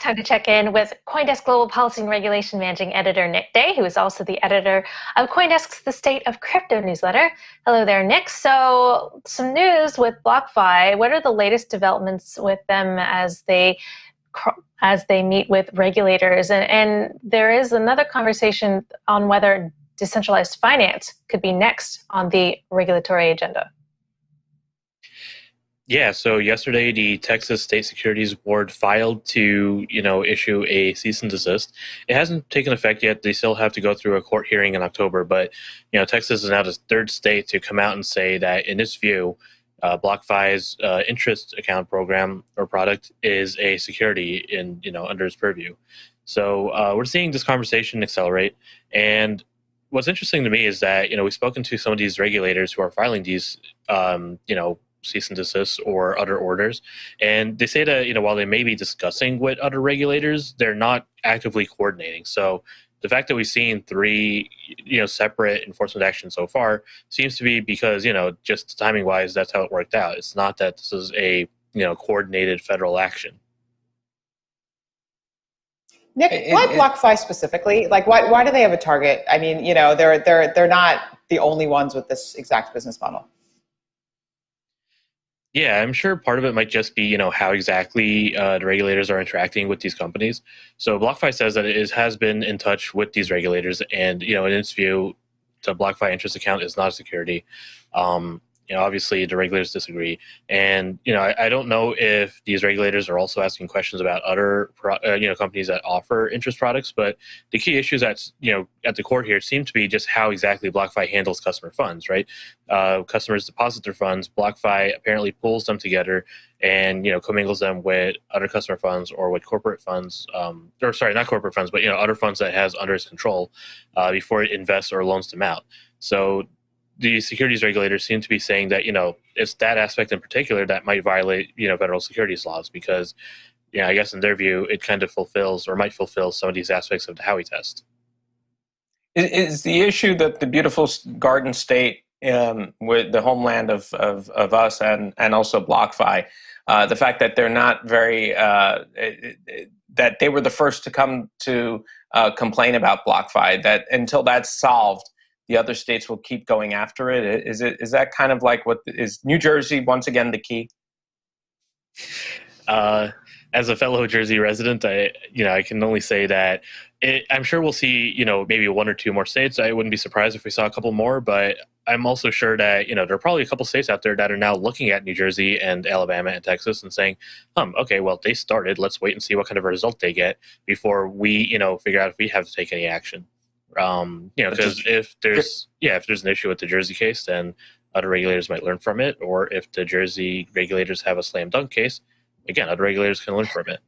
time to check in with CoinDesk Global Policy and Regulation Managing Editor Nick Day, who is also the editor of CoinDesk's The State of Crypto newsletter. Hello there, Nick. So some news with BlockFi. What are the latest developments with them as they meet with regulators? And there is another conversation on whether decentralized finance could be next on the regulatory agenda. Yeah, so yesterday the Texas State Securities Board filed to, issue a cease and desist. It hasn't taken effect yet. They still have to go through a court hearing in October, but Texas is now the third state to come out and say that, in its view, BlockFi's interest account program or product is a security under its purview. So we're seeing this conversation accelerate. And what's interesting to me is that we've spoken to some of these regulators who are filing these cease and desist or other orders, and they say that while they may be discussing with other regulators, they're not actively coordinating. So the fact that we've seen three separate enforcement actions so far seems to be because just timing wise, that's how it worked out. It's not that this is a coordinated federal action. Nick, why BlockFi specifically? Like, why do they have a target? I mean, they're not the only ones with this exact business model. Yeah, I'm sure part of it might just be, how exactly the regulators are interacting with these companies. So BlockFi says that it has been in touch with these regulators, and in its view, the BlockFi interest account is not a security. Obviously the regulators disagree, and I don't know if these regulators are also asking questions about other companies that offer interest products. But the key issues at the core here seem to be just how exactly BlockFi handles customer funds. Right, customers deposit their funds. BlockFi apparently pulls them together and commingles them with other customer funds or with corporate funds, or sorry, not corporate funds, but other funds that it has under its control before it invests or loans them out. So the securities regulators seem to be saying that, it's that aspect in particular that might violate, federal securities laws because, I guess in their view, it kind of fulfills or might fulfill some of these aspects of the Howey test. Is the issue that the beautiful Garden State, with the homeland of us and also BlockFi, the fact that they're not very, that they were the first to come to complain about BlockFi, that until that's solved, the other states will keep going after it. Is that kind of like what is New Jersey once again the key? As a fellow Jersey resident, I can only say that I'm sure we'll see maybe one or two more states. I wouldn't be surprised if we saw a couple more, but I'm also sure that there are probably a couple states out there that are now looking at New Jersey and Alabama and Texas and saying, okay, well, they started. Let's wait and see what kind of a result they get before we figure out if we have to take any action. Because if there's an issue with the Jersey case, then other regulators might learn from it. Or if the Jersey regulators have a slam dunk case, again, other regulators can learn from it.